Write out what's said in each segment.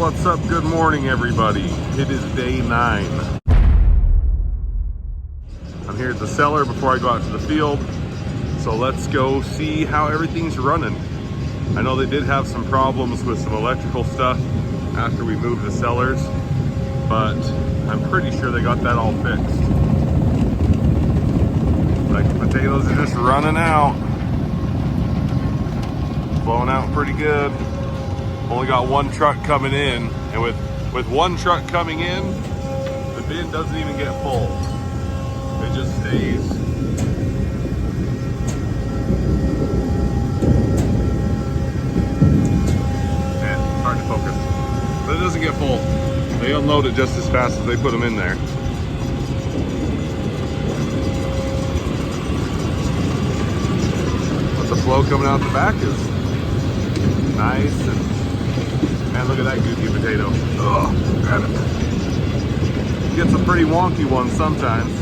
What's up? Good morning, everybody. It is day 9. I'm here at the cellar before I go out to the field. So let's go see how everything's running. I know they did have some problems with some electrical stuff after we moved the cellars, but I'm pretty sure they got that all fixed. Like the potatoes are just running out. Blowing out pretty good. Only got one truck coming in, and with one truck coming in, the bin doesn't even get full. It just stays. Man, it's hard to focus. But it doesn't get full. They unload it just as fast as they put them in there. But the flow coming out the back is nice, and man, look at that goofy potato. Ugh, grab it. You get some pretty wonky ones sometimes.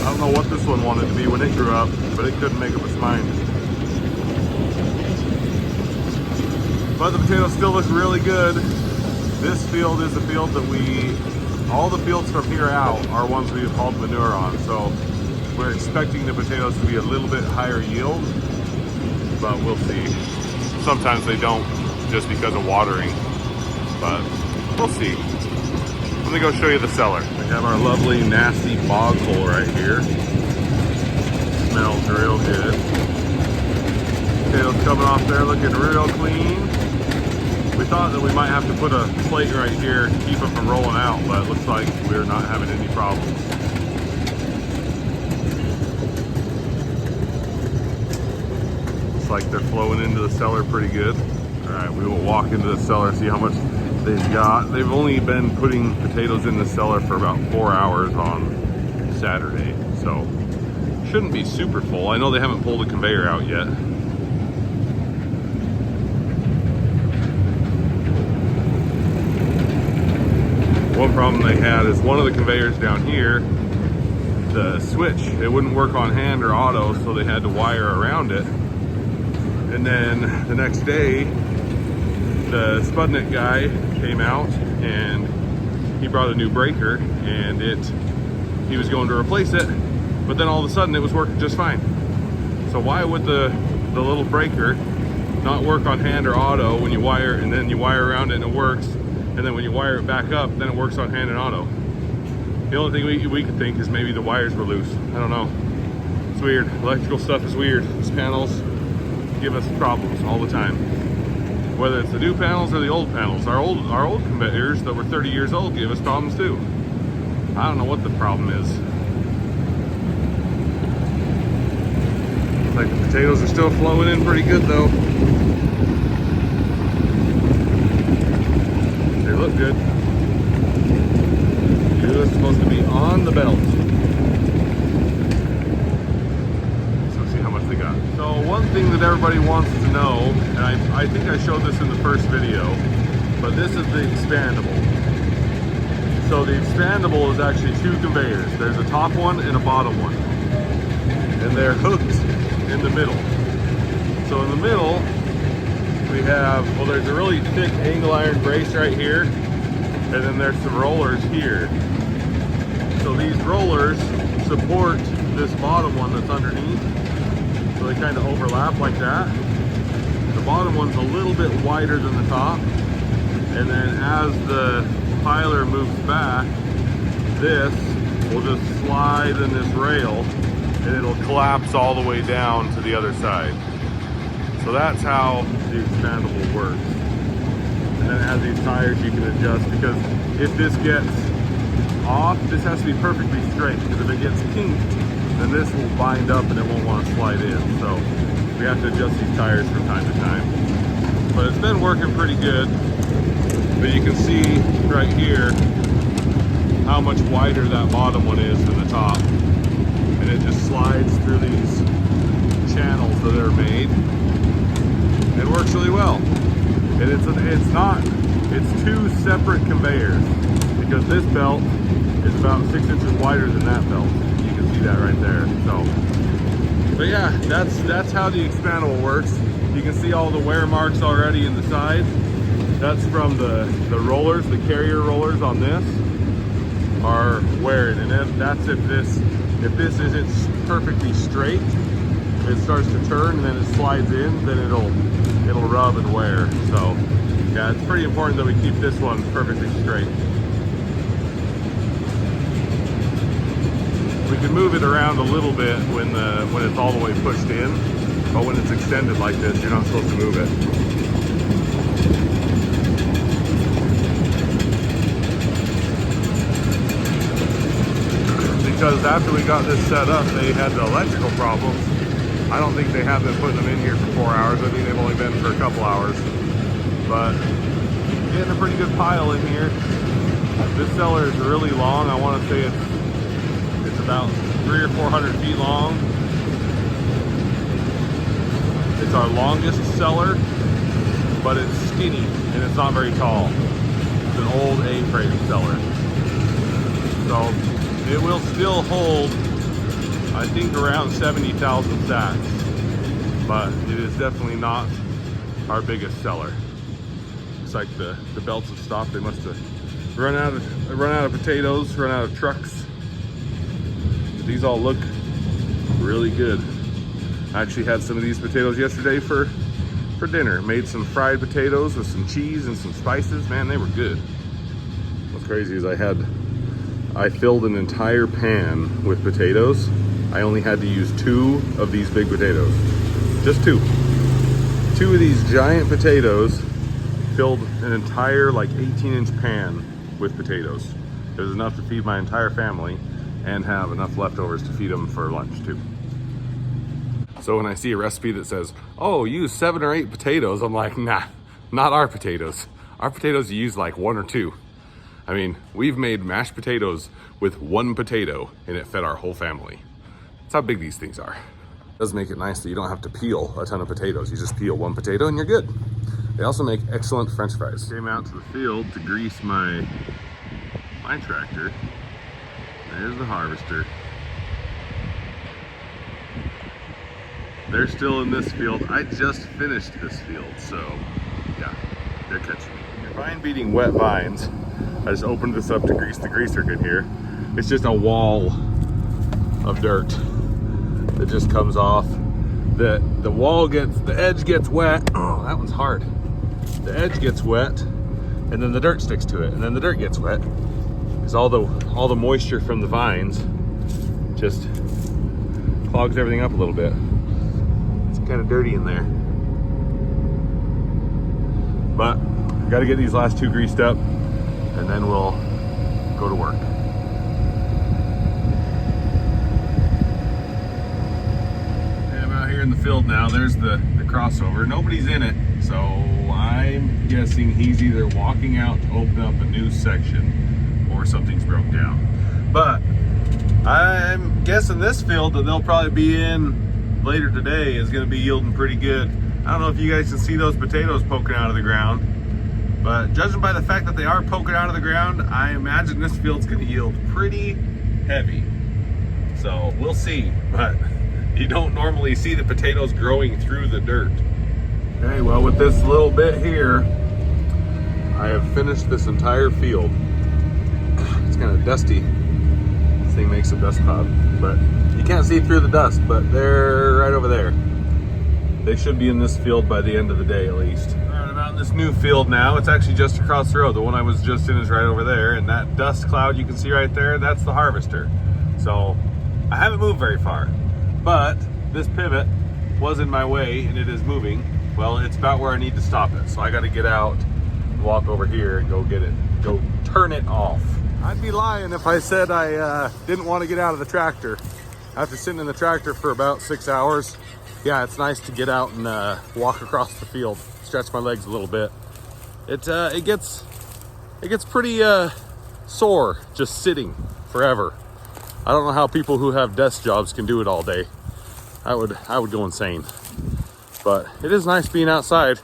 I don't know what this one wanted to be when it grew up, but it couldn't make up its mind. But the potatoes still look really good. This field is a field that all the fields from here out are ones we've hauled manure on, so we're expecting the potatoes to be a little bit higher yield, but we'll see. Sometimes they don't, just because of watering, but we'll see. Let me go show you the cellar. We have our lovely nasty bog hole right here. Smells real good. Potatoes coming off there looking real clean. We thought that we might have to put a plate right here to keep them from rolling out, but it looks like we're not having any problems. Looks like they're flowing into the cellar pretty good. All right, we will walk into the cellar, see how much they've got. They've only been putting potatoes in the cellar for about 4 hours on Saturday, so shouldn't be super full. I know they haven't pulled the conveyor out yet. One problem they had is one of the conveyors down here, the switch, it wouldn't work on hand or auto, so they had to wire around it. And then the next day, the Spudnik guy came out and he brought a new breaker, and he was going to replace it, but then all of a sudden it was working just fine. So why would the little breaker not work on hand or auto when you wire, and then you wire around it and it works, and then when you wire it back up, then it works on hand and auto? The only thing we could think is maybe the wires were loose. I don't know. It's weird. Electrical stuff is weird. These panels give us problems all the time. Whether it's the new panels or the old panels. Our old conveyors that were 30 years old gave us problems too. I don't know what the problem is. Looks like the potatoes are still flowing in pretty good though. They look good. It's supposed to be on the belt. So see how much they got. So one thing that everybody wants to know, and I think I showed this in the first video, but this is the expandable. So the expandable is actually 2 conveyors. There's a top one and a bottom one. And they're hooked in the middle. So in the middle, we have, well, there's a really thick angle iron brace right here, and then there's some rollers here. So these rollers support this bottom one that's underneath. So they kind of overlap like that. The bottom one's a little bit wider than the top. And then as the piler moves back, this will just slide in this rail and it'll collapse all the way down to the other side. So that's how the expandable works. And then it has these tires you can adjust, because if this gets off, this has to be perfectly straight, because if it gets kinked, then this will bind up and it won't want to slide in. So we have to adjust these tires from time to time. But it's been working pretty good. But you can see right here how much wider that bottom one is than the top. And it just slides through these channels that are made. It works really well. And it's 2 separate conveyors, because this belt is about 6 inches wider than that belt. You can see that right there. So, but yeah, that's how the expandable works. You can see all the wear marks already in the side. That's from the rollers, the carrier rollers on this are wearing, and then that's if this isn't perfectly straight, it starts to turn and then it slides in, then it'll rub and wear. So yeah, it's pretty important that we keep this one perfectly straight. We can move it around a little bit when it's all the way pushed in, but when it's extended like this, you're not supposed to move it. Because after we got this set up, they had the electrical problems. I don't think they have been putting them in here for 4 hours. I think they've only been for a couple hours. But getting a pretty good pile in here. This cellar is really long. I want to say it's about 300 or 400 feet long. It's our longest cellar, but it's skinny and it's not very tall. It's an old A-frame cellar. So it will still hold, I think, around 70,000 sacks, but it is definitely not our biggest cellar. Looks like the belts have stopped. They must have run out of potatoes, run out of trucks. But these all look really good. I actually had some of these potatoes yesterday for dinner. Made some fried potatoes with some cheese and some spices. Man, they were good. What's crazy is I filled an entire pan with potatoes. I only had to use 2 of these big potatoes. Just 2. 2 of these giant potatoes filled an entire like 18-inch pan with potatoes. It was enough to feed my entire family and have enough leftovers to feed them for lunch too. So when I see a recipe that says, oh, use 7 or 8 potatoes, I'm like, nah, not our potatoes. Our potatoes use like 1 or 2. I mean, we've made mashed potatoes with 1 potato and it fed our whole family. That's how big these things are. It does make it nice that you don't have to peel a ton of potatoes. You just peel 1 potato and you're good. They also make excellent French fries. Came out to the field to grease my tractor. There's the harvester. They're still in this field. I just finished this field, so yeah, they're catching me. Vine beating wet vines. I just opened this up to grease the greaser good here. It's just a wall of dirt that just comes off. The edge gets wet. Oh, that one's hard. The edge gets wet, and then the dirt sticks to it, and then the dirt gets wet. Because all the moisture from the vines just clogs everything up a little bit. It's kind of dirty in there. But got to get these last 2 greased up, and then we'll go to work. And I'm out here in the field now. There's the crossover. Nobody's in it, so I'm guessing he's either walking out to open up a new section or something's broke down. But I'm guessing this field that they'll probably be in later today is going to be yielding pretty good. I don't know if you guys can see those potatoes poking out of the ground. But judging by the fact that they are poking out of the ground, I imagine this field's gonna yield pretty heavy. So we'll see, but you don't normally see the potatoes growing through the dirt. Okay, well with this little bit here, I have finished this entire field. It's kind of dusty. This thing makes a dust cloud, but you can't see through the dust, but they're right over there. They should be in this field by the end of the day at least. I'm out in this new field now. It's actually just across the road. The one I was just in is right over there, and that dust cloud you can see right there, that's the harvester. So I haven't moved very far, but this pivot was in my way and it is moving. Well, it's about where I need to stop it. So I got to get out, walk over here and go get it, go turn it off. I'd be lying if I said I didn't want to get out of the tractor. After sitting in the tractor for about 6 hours, yeah, it's nice to get out and walk across the field, stretch my legs a little bit. It gets pretty sore just sitting forever. I don't know how people who have desk jobs can do it all day. I would go insane. But it is nice being outside.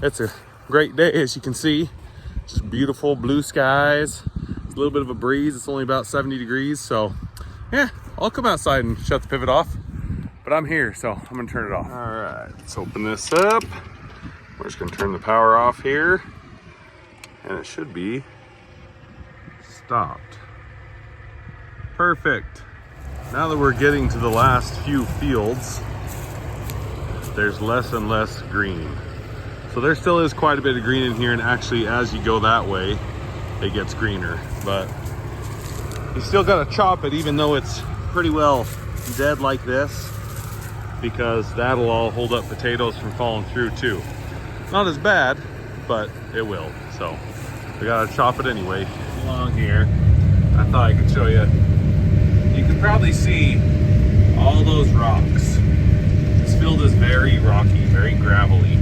It's a great day, as you can see. Just beautiful blue skies. It's a little bit of a breeze. It's only about 70 degrees, so yeah, I'll come outside and shut the pivot off. But I'm here, so I'm gonna turn it off. All right, let's open this up. We're just gonna turn the power off here. And it should be stopped. Perfect. Now that we're getting to the last few fields, there's less and less green. So there still is quite a bit of green in here, and actually as you go that way, it gets greener. But you still gotta chop it even though it's pretty well dead like this, because that'll all hold up potatoes from falling through too. Not as bad, but it will. So we gotta chop it anyway. Along here, I thought I could show you. You can probably see all those rocks. This field is very rocky, very gravelly,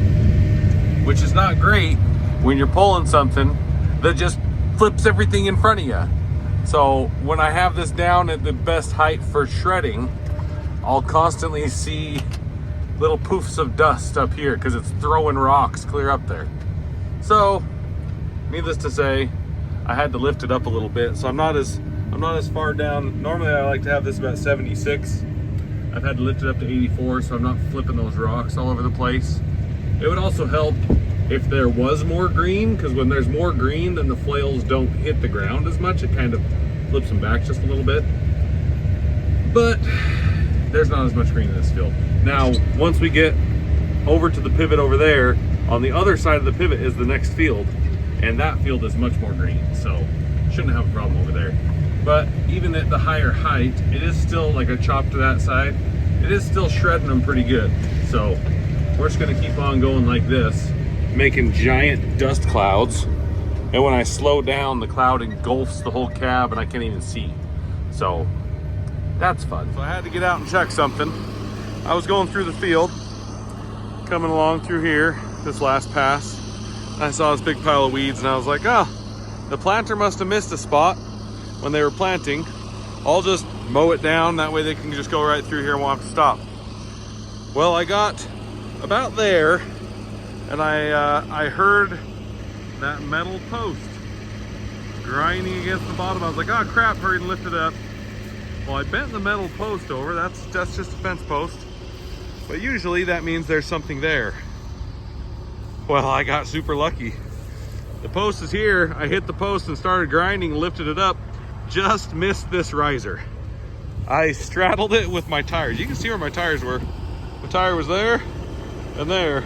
which is not great when you're pulling something that just flips everything in front of you. So when I have this down at the best height for shredding, I'll constantly see little poofs of dust up here because it's throwing rocks clear up there. So needless to say, I had to lift it up a little bit, so I'm not as far down. Normally I like to have this about 76. I've had to lift it up to 84, so I'm not flipping those rocks all over the place. It would also help if there was more green, because when there's more green, then the flails don't hit the ground as much. It kind of flips them back just a little bit. But there's not as much green in this field. Now, once we get over to the pivot over there, on the other side of the pivot is the next field, and that field is much more green, so shouldn't have a problem over there. But even at the higher height, it is still, like a chop to that side, it is still shredding them pretty good. So we're just gonna keep on going like this, making giant dust clouds. And when I slow down, the cloud engulfs the whole cab and I can't even see. So that's fun. So I had to get out and check something. I was going through the field, coming along through here, this last pass. I saw this big pile of weeds and I was like, oh, the planter must have missed a spot when they were planting. I'll just mow it down, that way they can just go right through here and won't have to stop. Well, I got about there and I heard that metal post grinding against the bottom. I was like, oh crap, hurried and lifted it up. Well, I bent the metal post over. That's just a fence post, but usually that means there's something there. Well, I got super lucky. The post is here. I hit the post and started grinding, lifted it up, just missed this riser. I straddled it with my tires. You can see where my tires were. The tire was there and there.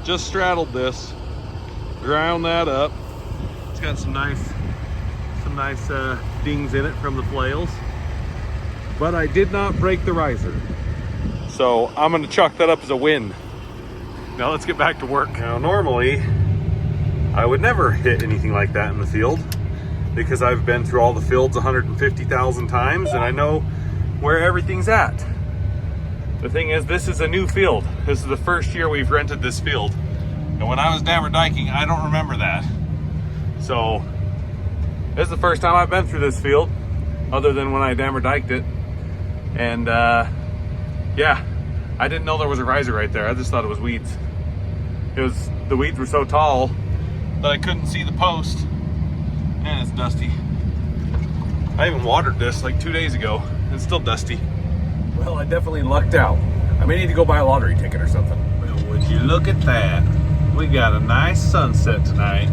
Just straddled this, ground that up. It's got some nice dings in it from the flails, but I did not break the riser. So I'm gonna chalk that up as a win. Now let's get back to work. Now normally, I would never hit anything like that in the field because I've been through all the fields 150,000 times and I know where everything's at. The thing is, this is a new field. This is the first year we've rented this field. And when I was dammer diking, I don't remember that. So this is the first time I've been through this field, other than when I dammer diked it. And yeah, I didn't know there was a riser right there. I just thought it was weeds. The weeds were so tall that I couldn't see the post. And it's dusty. I even watered this like 2 days ago. It's still dusty. Well, I definitely lucked out. I may need to go buy a lottery ticket or something. Well, would you look at that? We got a nice sunset tonight.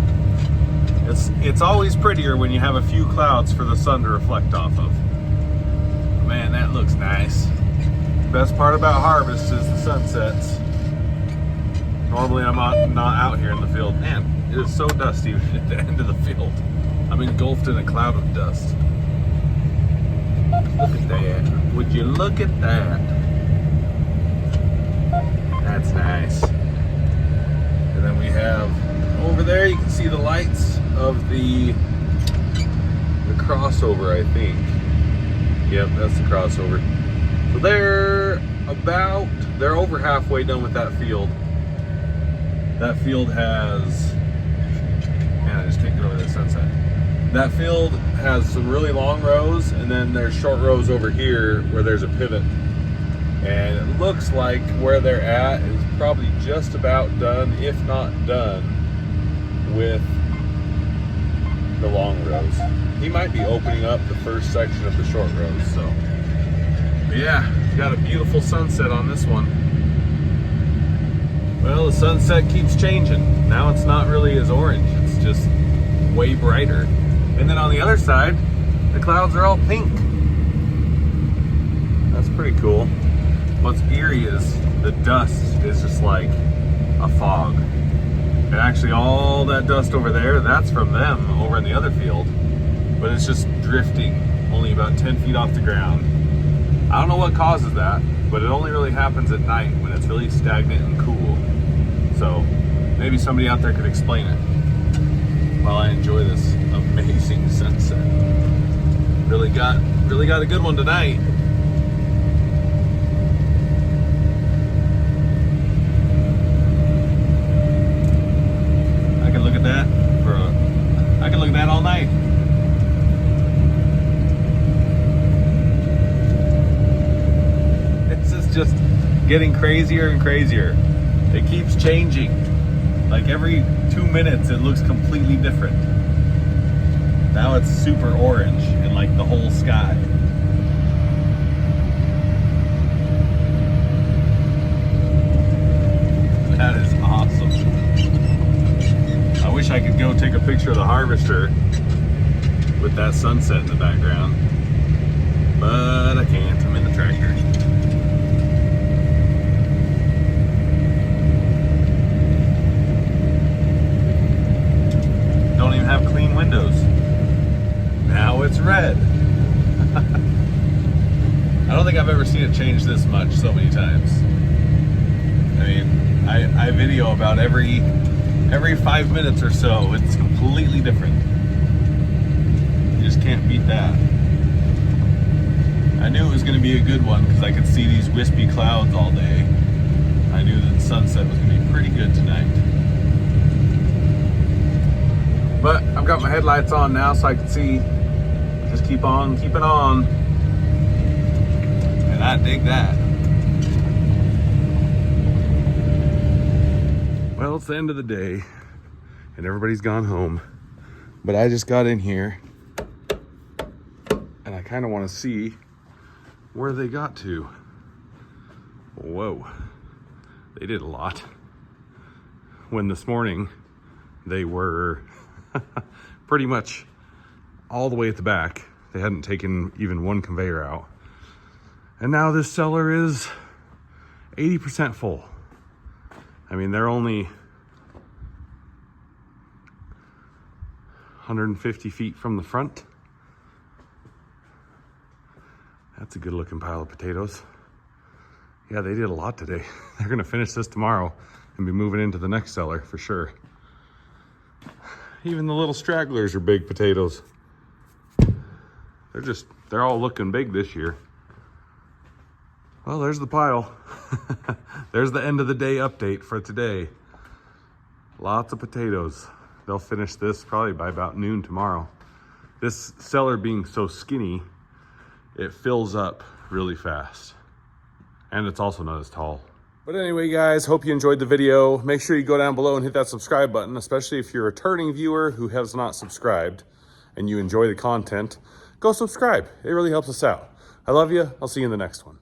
It's always prettier when you have a few clouds for the sun to reflect off of. Man, that looks nice. Best part about harvest is the sunsets. Normally I'm not out here in the field. Man, it is so dusty at the end of the field. I'm engulfed in a cloud of dust. Look at that. Would you look at that? That's nice. And then we have over there, you can see the lights of the crossover, I think. Yep, that's the crossover. So they're over halfway done with that field. That field has, man, I just can't get over the sunset. That field has some really long rows, and then there's short rows over here where there's a pivot. And it looks like where they're at is probably just about done, if not done, with the long rows. He might be opening up the first section of the short rows, so. But yeah, got a beautiful sunset on this one. Well, the sunset keeps changing. Now it's not really as orange, it's just way brighter. And then on the other side, the clouds are all pink. That's pretty cool. What's eerie is the dust is just like a fog. And actually all that dust over there, that's from them over in the other field. But it's just drifting only about 10 feet off the ground. I don't know what causes that, but it only really happens at night when it's really stagnant and cool. So maybe somebody out there could explain it while I enjoy this amazing sunset. Really got a good one tonight. I can look at that all night. This is just getting crazier and crazier. It keeps changing. Like every 2 minutes it looks completely different. Now it's super orange in like the whole sky. That is awesome. I wish I could go take a picture of the harvester with that sunset in the background, but I can't. I'm in the tractor. Don't even have clean windows. Now it's red. I don't think I've ever seen it change this much so many times. I mean, I video about every 5 minutes or so. It's completely different. You just can't beat that. I knew it was going to be a good one because I could see these wispy clouds all day. I knew that the sunset was going to be pretty good tonight. But I've got my headlights on now so I can see. Just keep on keeping on. And I dig that. Well, it's the end of the day and everybody's gone home. But I just got in here and I kind of want to see where they got to. Whoa, they did a lot. When this morning they were pretty much all the way at the back. They hadn't taken even one conveyor out. And now this cellar is 80% full. I mean, they're only 150 feet from the front. That's a good looking pile of potatoes. Yeah, they did a lot today. They're gonna finish this tomorrow and be moving into the next cellar for sure. Even the little stragglers are big potatoes. They're all looking big this year. Well, there's the pile. There's the end of the day update for today. Lots of potatoes. They'll finish this probably by about noon tomorrow. This cellar being so skinny, it fills up really fast. And it's also not as tall. But anyway, guys, hope you enjoyed the video. Make sure you go down below and hit that subscribe button, especially if you're a returning viewer who has not subscribed and you enjoy the content. Go subscribe. It really helps us out. I love you. I'll see you in the next one.